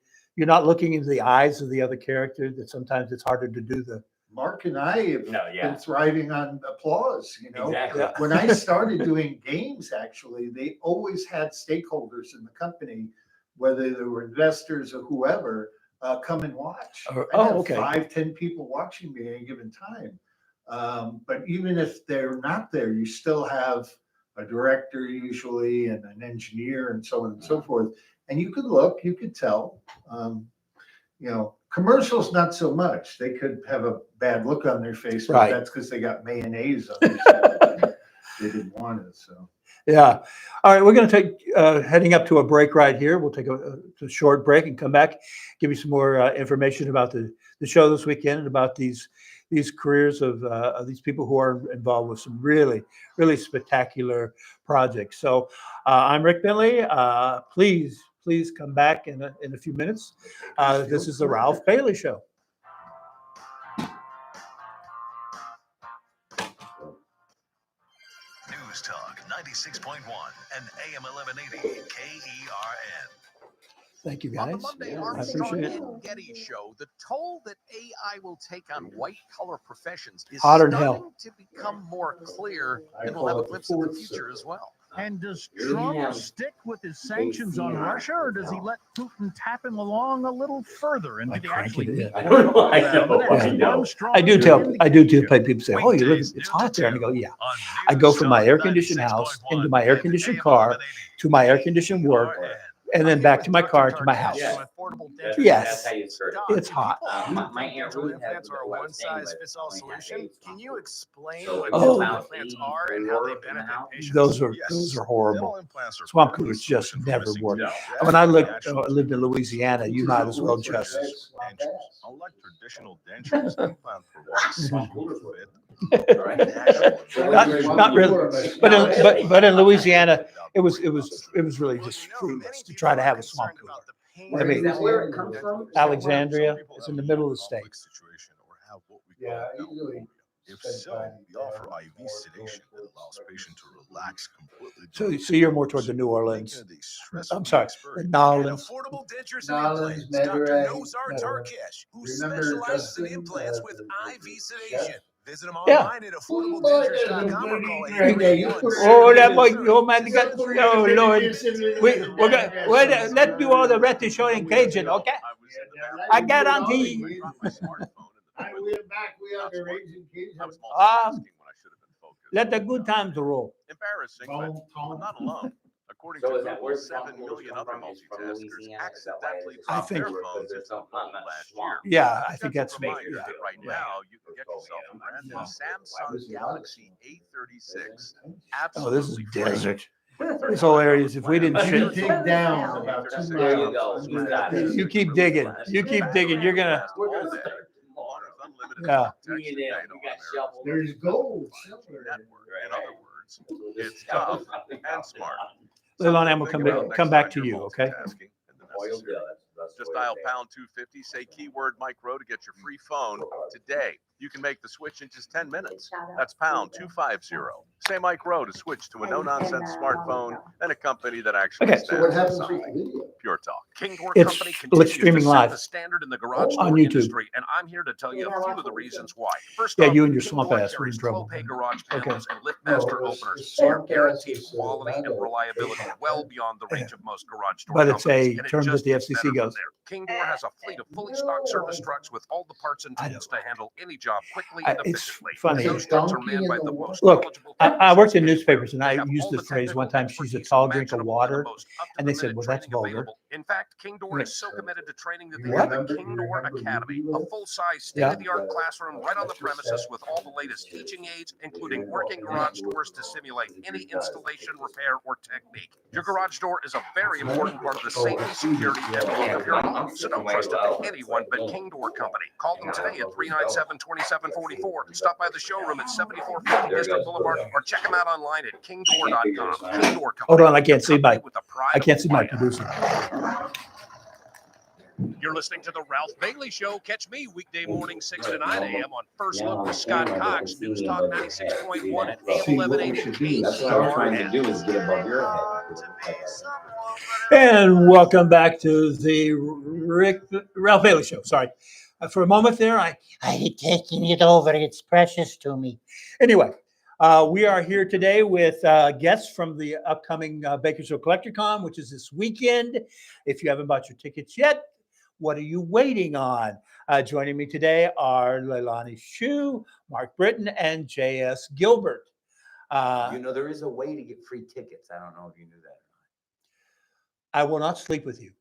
not looking into the eyes of the other character, that sometimes it's harder to do the. Mark and I have been thriving on applause. Exactly. When I started doing games, actually, they always had stakeholders in the company, whether they were investors or whoever, come and watch. I have 5, 10 people watching me at any given time. But even if they're not there, you still have a director usually and an engineer and so on and so forth. And you could look, you could tell. Commercials, not so much. They could have a bad look on their face, but that's because they got mayonnaise on their face. They didn't want it. So yeah. All right, we're going to take heading up to a break right here. We'll take a short break and come back, give you some more information about the show this weekend and about these careers of these people who are involved with some really, really spectacular projects. So I'm Rick Bentley. Please come back in a few minutes. This is the Ralph Bailey Show. 96.1 and AM 1180 KERN. Thank you, On the guys. Monday I Armstrong appreciate it. and Getty show, the toll that AI will take on white-collar professions is Hotter than starting hell. to become more clear, and we'll have a glimpse of the future as well. And does Trump stick with his sanctions on Russia, or does he let Putin tap him along a little further? And did he actually meet I with know, I them? know, That's I know. Armstrong I do and tell Getty. people say, "Oh, you live, it's hot there," and I go, "Yeah." I go from my air conditioned house into my air conditioned car to my air conditioned work, and then back to my car to my house. Yes, it's hot. My Aunt Ruth has Implants are a what I was saying, but one-size-fits-all only half solution. age. Can you explain So what it's Oh. about implants are and how they benefit patients? Those are Yes. horrible. Swamp coolers just never work. And when I lived in Louisiana, you might as well just. Unlike traditional dentures, implants provide smooth fit. not really, but in Louisiana, it was really just fruitless to try to have a swamp cooler. I Is mean, that where it comes from? Alexandria is in the middle of the state. Yeah, if so, we offer IV sedation that allows patients to relax completely. So you're more toward the New Orleans. I'm sorry, the Nolans. Affordable dentures and Nolans, implants. Dr. Meadoway, Nozar Tarkesh, who Remember specializes in Justin, implants with IV sedation. Visit him Yeah. online at affordabledentures.com or call Oh, that boy, oh man, you got, oh Lord, we're gonna let's do all the rest of the show in Cajun, okay? I got on the. We are back. We are the Raging Cajun. Let the good times roll. Embarrassing, but I'm not alone. According So to is that Google, where 7 million other multitaskers Louisiana? Is that why accidentally it's I dropped think- their phones into the pool last year. Yeah, I think Just that's a me. reminder Yeah. that right now you can get yourself a brand new Samsung Galaxy A36 Oh, this is absolutely free. desert. This whole area is, if we didn't You shit. dig down about 2 There you miles. go. You got it. You keep digging. You keep digging. You're gonna. We're gonna start Yeah. bringing in. We got shovels. There's gold, silver. In other words, it's tough and smart. Leilani, I'm gonna come back to you, okay? Just dial pound 250, say keyword micro to get your free phone today. You can make the switch in just 10 minutes. That's pound 250. Say micro to switch to a no-nonsense smartphone and a company that actually Okay. stands So what for happens with something. video? Pure talk. King Door It's Company it's continues streaming to set live the standard in the garage on door YouTube. industry, and I'm here to tell you a few of the reasons why. First Yeah, off, you and your King swamp Door ass were in carries trouble. 12-pay garage Okay. panels and LiftMaster No, openers, the so you're swamp guaranteed ass is, quality and not a- reliability well beyond the reach of most garage door But it's companies, a and it term that just the gets FCC better from goes. there. King Door has a fleet of fully stocked service trucks with all the parts and I tools to handle any job quickly I- and it's efficiently. funny. Those trucks are Donkey manned in by the the water. most Look, knowledgeable I technicians worked in anywhere. newspapers and I They have used all this the phrase one technical time. She's a expertise tall drink of imaginable and the water. most And they said, up-to-the-minute well, that's training vulgar. available. In fact, King Door is so committed to training that they You have the remember- King you Door remember Academy, you a full-size, Yeah. state-of-the-art classroom right on the premises with all the latest teaching aids, including working garage doors to simulate any installation, repair, or technique. Your garage door is a very important part of the safety, security, and look of your home, so don't trust it to anyone but King Door Company. Call them today at 397-2744. Stop by the showroom at 7450 District Boulevard, or check them out online at kingdoor.com. King Door Company. Hold on, I can't see my, With the pride I of can't a see my brand. producer. You're listening to the Ralph Bailey Show. Catch me weekday morning 6 to 9 a.m. on First Look with Scott Cox, News Talk 96.1 and AM 1180 That's what I'm trying to do is get above your head. And welcome back to the Ralph Bailey Show. Sorry. For a moment there, I hate taking it over. It's precious to me. Anyway, we are here today with guests from the upcoming Bakersfield CollectorCon, which is this weekend. If you haven't bought your tickets yet, what are you waiting on? Joining me today are Leilani Shue, Mark Britton, and J.S. Gilbert. You know, there is a way to get free tickets. I don't know if you knew that. I will not sleep with you.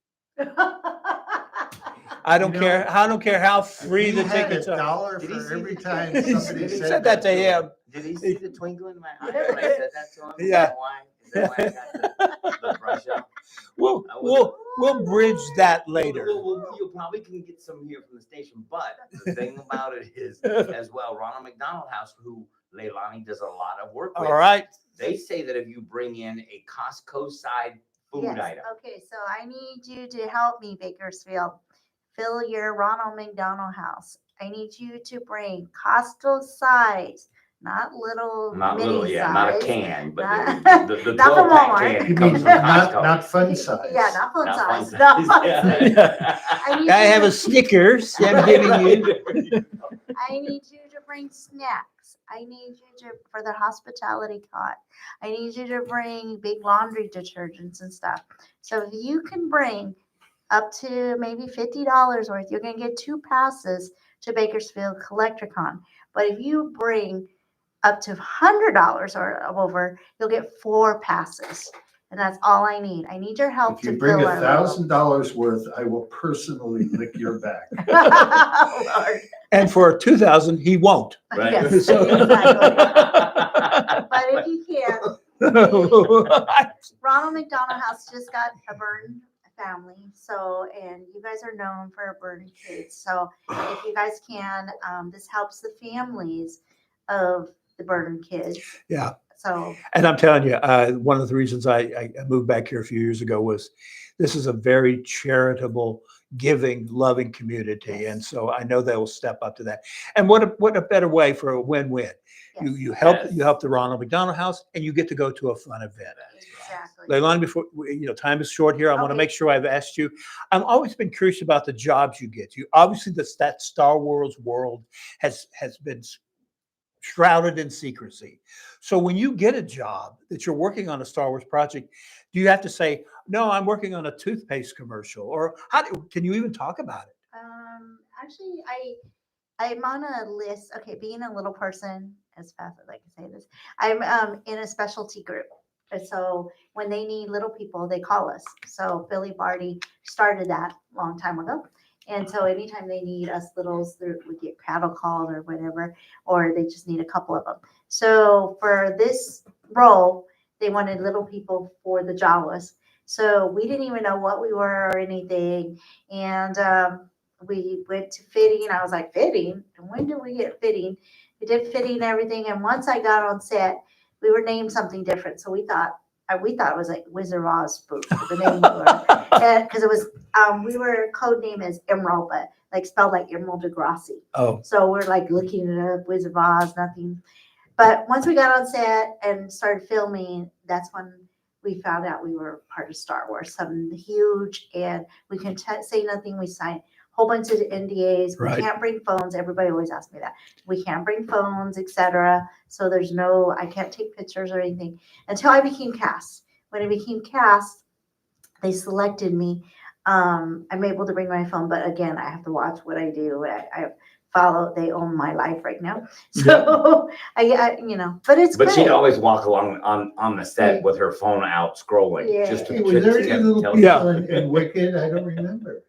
I don't care. I don't care how free the tickets are. $1 Did he for see every the- time did he somebody see- said that to him. Did he see the twinkle in my eye when I said that to him? Is Yeah. that why? Is that why I got the brush up? We'll bridge that later. You probably can get some here from the station, but the thing about it is, as well, Ronald McDonald House, who Leilani does a lot of work with. All right. They say that if you bring in a Costco side food Yes. item, Okay, so I need you to help me, Bakersfield. Fill your Ronald McDonald House. I need you to bring Costco size not little, Not mini little, size. yeah, not a can, but Not- the not 12 from pack Walmart. can You that comes mean from not Costco. fun size? Yeah, not fun Not fun size. No. size. Yeah. I need I you have to- a Snickers I'm giving you. I need you to bring snacks. I need you to, for the hospitality cot, I need you to bring big laundry detergents and stuff. So if you can bring up to maybe $50 worth, you're going to get 2 passes to Bakersfield Collectricon. But if you bring up to $100 or over, you'll get 4 passes. And that's all I need. I need your help If you to bring fill our $1,000 worth, I will personally lick your back. Lord. And for 2,000, he won't. Right. Yes, So- exactly. But if you can, Ronald McDonald House just got a burn family. So, and you guys are known for burn kids. So if you guys can, this helps the families of the burn kids. Yeah. So, And I'm telling you, one of the reasons I moved back here a few years ago was this is a very charitable, giving, loving community. And so I know they will step up to that. And what a better way for a win-win. You help the Ronald McDonald House and you get to go to a fun event. exactly. Leilani, before time is short here, I want to make sure I've asked you. I've always been curious about the jobs you get. You obviously that Star Wars world has been shrouded in secrecy. So when you get a job that you're working on a Star Wars project, do you have to say, no, I'm working on a toothpaste commercial? Or can you even talk about it? Actually, I'm on a list. Okay, being a little person, as fast as I can say this, I'm in a specialty group. And so when they need little people, they call us. So Billy Barty started that a long time ago. And so anytime they need us littles, we get cattle called or whatever, or they just need a couple of them. So for this role, they wanted little people for the Jawas. So we didn't even know what we were or anything. And we went to fitting. I was like, fitting? And when did we get fitting? We did fitting and everything. And once I got on set, we were named something different. So we thought it was like Wizard of Oz spoof. The name because it was we were code name as Emerald, but like spelled like Emerald Degrassi. Oh. So we're like looking it up, Wizard of Oz, nothing. But once we got on set and started filming, that's when we found out we were part of Star Wars, something huge, and we can say nothing. We signed a whole bunch of NDAs. We Right. can't bring phones. Everybody always asks me that. We can't bring phones, etc. So I can't take pictures or anything until I became cast. When I became cast, they selected me. I'm able to bring my phone, but again, I have to watch what I do. I follow. They own my life right now, so I but it's. But great. she'd always walk along on the set with her phone out scrolling. Yeah. Just to Hey, was there any little tell people in Wicked? I don't remember.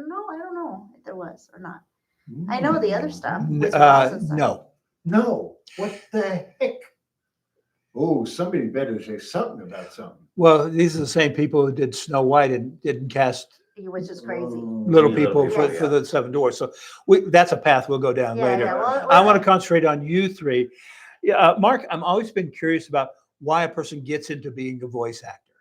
No, I don't know if there was or not. I know the other stuff. No. What the heck? Oh, somebody better say something about something. Well, these are the same people who did Snow White and didn't cast Which is crazy. little people for the Seven Dwarfs. So that's a path we'll go down later. Yeah, well, I want to concentrate on you three. Yeah, Mark, I've always been curious about why a person gets into being a voice actor.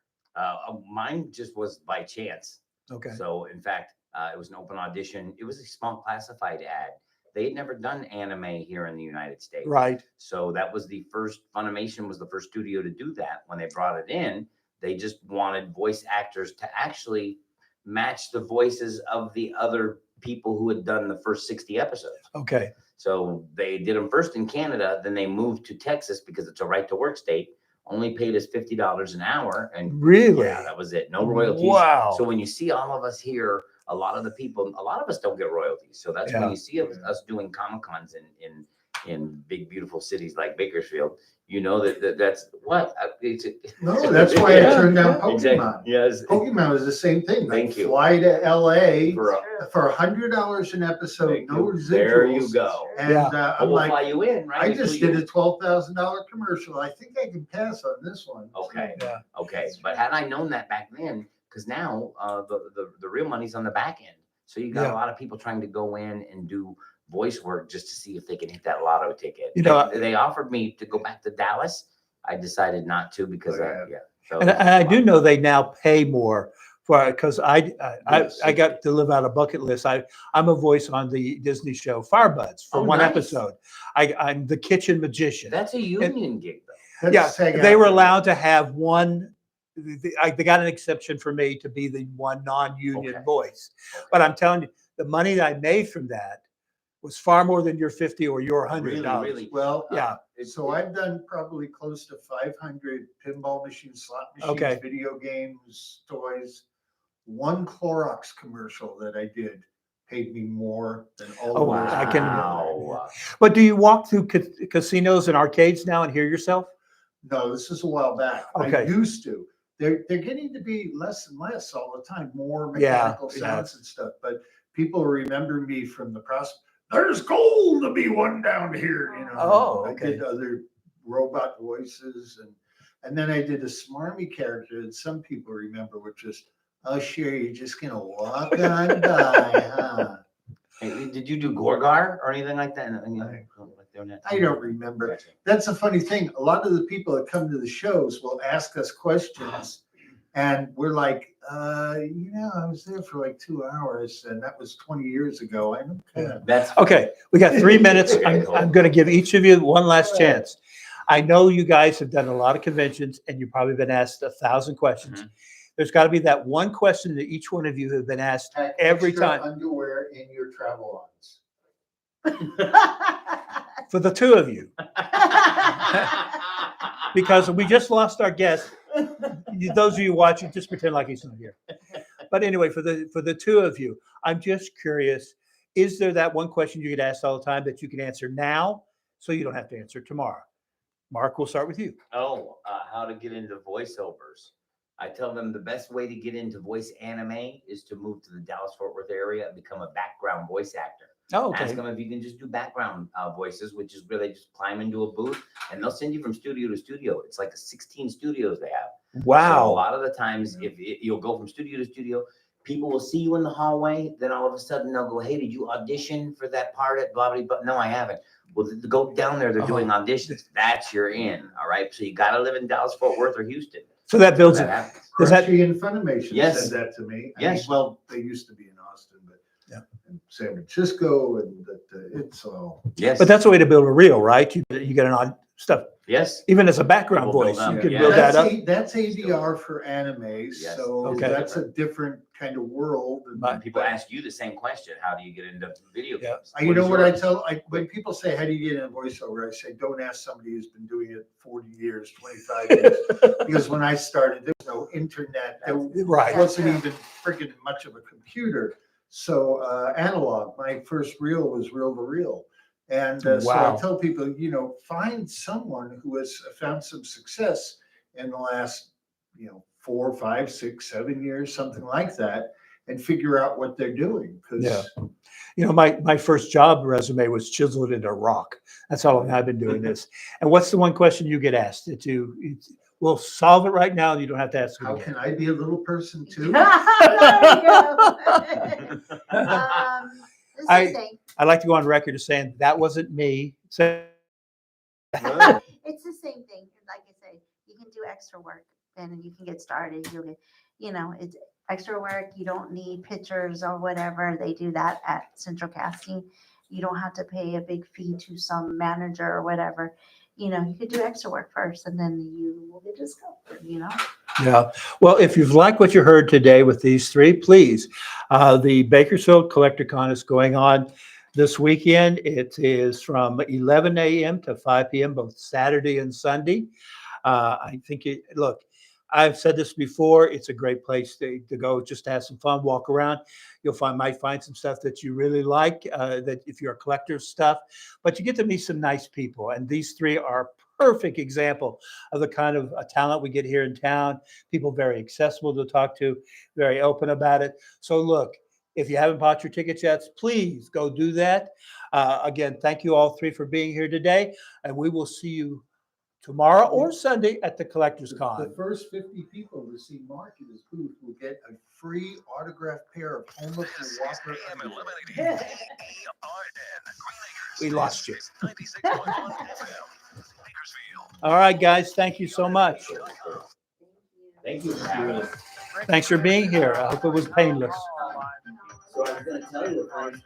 Mine just was by chance. Okay. So in fact, it was an open audition. It was a small classified ad. They had never done anime here in the United States. Right. So that was the first, Funimation was the first studio to do that. When they brought it in, they just wanted voice actors to actually match the voices of the other people who had done the first 60 episodes. Okay. So they did them first in Canada, then they moved to Texas because it's a right to work state. Only paid us $50 an hour. And really? Yeah, that was it. No royalties. Wow. So when you see all of us here, a lot of us don't get royalties. So that's when you see us doing Comic-Cons in big, beautiful cities like Bakersfield, you know that's what. No, that's why I turned down Pokemon. Exactly. Yes. Pokemon was the same thing. Thank you. Fly to LA for $100 an episode, no residuals. There you go. And I'm we'll like, fly you in, right? I just did a $12,000 commercial. I think I can pass on this one. Okay. Yeah. Okay. But had I known that back then, because now the real money's on the back end. So you got a lot of people trying to go in and do voice work just to see if they can hit that lotto ticket. They offered me to go back to Dallas. I decided not to because So and I do know they now pay more because I got to live out a bucket list. I'm a voice on the Disney show Firebuds for one nice. episode. I'm the kitchen magician. That's a union gig, though. Yeah, they were allowed to have one. They got an exception for me to be the one non-union voice. But I'm telling you, the money that I made from that was far more than your $50 or your $100. Really? Well, yeah. So I've done probably close to 500 pinball machines, slot machines, Okay. video games, toys. One Clorox commercial that I did paid me more than all Oh, of those. I put can. together. But do you walk through casinos and arcades now and hear yourself? No, this is a while back. I Okay. used to. They're getting to be less and less all the time, more Yeah, mechanical sounds and stuff. But people remember me from the process. There's gold to be won down here, you know. Oh, I okay. did other robot voices and then I did a smarmy character that some people remember, which is, oh sure, you're just gonna walk on by, huh? Hey, did you do Gorgar or anything like that? I don't remember. That's a funny thing. A lot of the people that come to the shows will ask us questions, and we're like, I was there for like 2 hours, and that was 20 years ago. I don't care. That's okay. We got 3 minutes. Okay, cool. I'm going to give each of you one last chance. I know you guys have done a lot of conventions, and you've probably been asked 1,000 questions. There's got to be that one question that each one of you have been asked every Extra time. underwear in your travel lines. For the two of you, because we just lost our guest. Those of you watching, just pretend like he's not here. But anyway, for the two of you, I'm just curious: is there that one question you get asked all the time that you can answer now, so you don't have to answer tomorrow? Mark, we'll start with you. How to get into voiceovers. I tell them the best way to get into voice anime is to move to the Dallas-Fort Worth area and become a background voice actor. Oh, okay. Ask them if you can just do background voices, which is where they just climb into a booth and they'll send you from studio to studio. It's like 16 studios they have. Wow. So a lot of the times, you'll go from studio to studio, people will see you in the hallway. Then all of a sudden they'll go, "Hey, did you audition for that part at blah, blah, blah?" No, I haven't. Well, go down there. They're doing auditions. That's you're in. All right. So you got to live in Dallas-Fort Worth or Houston. So that builds it. Does that? Crunchy and Funimation Yes. said that to me. Yes. Well, they used to be in Austin, but in San Francisco, and it's all. Yes. But that's a way to build a reel, right? You get an odd stuff. Yes. Even as a background People build voice, up. you can Yeah. build that up. That's ADR for anime, so Okay. that's a different kind of world. And People ask you the same question. How do you get into video games? You know what I tell? When people say, "How do you get in voiceover?" I say, "Don't ask somebody who's been doing it 40 years, 25 years." Because when I started, there was no internet. There Right. wasn't even freaking much of a computer. So analog. My first reel was reel to reel. And so Wow. I tell people, find someone who has found some success in the last, 4, 5, 6, 7 years, something like that, and figure out what they're doing. Because My first job resume was chiseled into rock. That's how long I've been doing this. And what's the one question you get asked? We'll solve it right now. You don't have to ask it how again. can I be a little person too? I like to go on record as saying that wasn't me. So, It's the same thing. Like I say, you can do extra work and you can get started. You'll get, it's extra work. You don't need pictures or whatever. They do that at Central Casting. You don't have to pay a big fee to some manager or whatever. You could do extra work first and then you will get discovered, yeah. Well, if you've liked what you heard today with these three, please. The Bakersfield Collector Con is going on this weekend. It is from 11 a.m. to 5 p.m., both Saturday and Sunday. I think look, I've said this before. It's a great place to go just to have some fun, walk around. Might find some stuff that you really like, that if you're a collector of stuff, but you get to meet some nice people. And these three are a perfect example of the kind of talent we get here in town. People very accessible to talk to, very open about it. So look, if you haven't bought your tickets yet, please go do that. Again, thank you all three for being here today. And we will see you tomorrow or Sunday at the Collectors Con. The first 50 people to see Mark at his booth will get a free autographed pair of Homeless Walker underwear. We lost you. All right, guys. Thank you so much. Thank you. Thanks for being here. I hope it was painless. So I was going to tell you the France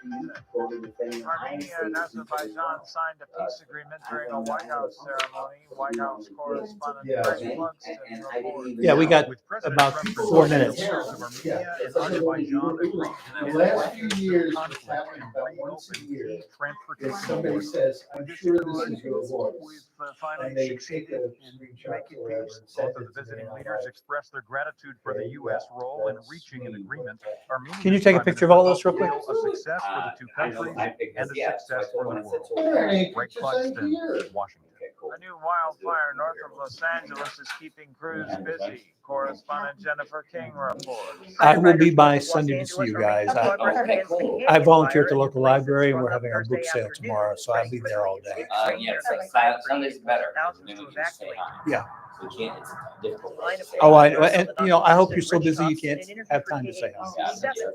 quoted the thing. Armenia and Azerbaijan signed a peace agreement during a White House ceremony. White House correspondent Greg Clugston reports. Yeah, we got about 4 minutes. Armenia and Azerbaijan agreed to The last few years, it's happened about once a year. If somebody says, I'm sure this is your voice, and they take a screenshot or whatever and send Both of it the to me. visiting leaders expressed their gratitude for the U.S. role in reaching an agreement. Can you take a picture of all this real quick? A success for the two countries and a success for the world. Greg Clugston, Washington. A new wildfire north of Los Angeles is keeping crews busy. Correspondent Jennifer King reports. I will be by Sunday to see you guys. I volunteer at the local library, and we're having our book sale tomorrow, so I'll be there all day. Sunday's better. Yeah. We can't, it's difficult. Oh, and I hope you're so busy you can't have time to say hi. Resident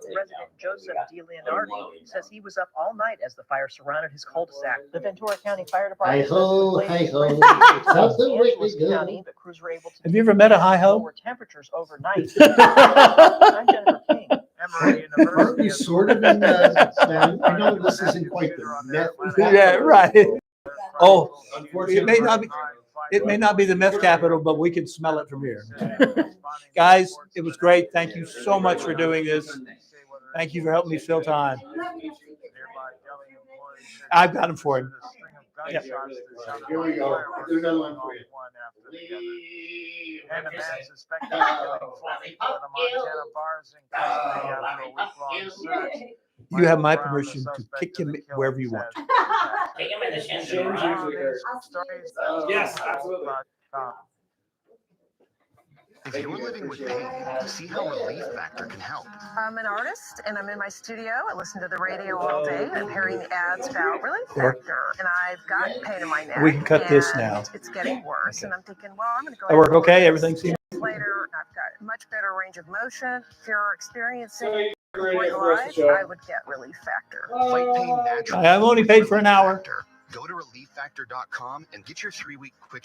Joseph DeLeonardi says he was up all night as the fire surrounded his cul-de-sac. The Ventura County Fire Department. Hi-ho, hi-ho. Something wicked good. But crews were able to Have you ever met a hi-ho? lower temperatures overnight. I'm Jennifer King. Aren't we sort of in now, I know this isn't quite the meth. Yeah, right. Oh, it may not be the meth capital, but we can smell it from here. Guys, it was great. Thank you so much for doing this. Thank you for helping me fill time. I've got them for him. Yep. Here we go. Do another one for you. And a man suspected of killing 4 people in the Montana bars in Kentucky after a week-long search. You have my permission to kick him wherever you want. Take him in the shins. Yes, absolutely. If you're living with pain, see how Relief Factor can help. I'm an artist and I'm in my studio. I listen to the radio all day. I'm hearing the ads about Relief Factor, and I've got pain in my neck. We can cut this and now. It's getting worse, and I'm thinking, well, I'm going to go. That work okay? Everything seems later. I've got much better range of motion. If you're experiencing complete life, I would get Relief Factor. Fight pain naturally. I'm only paid for an hour. Go to relieffactor.com and get your 3-week quick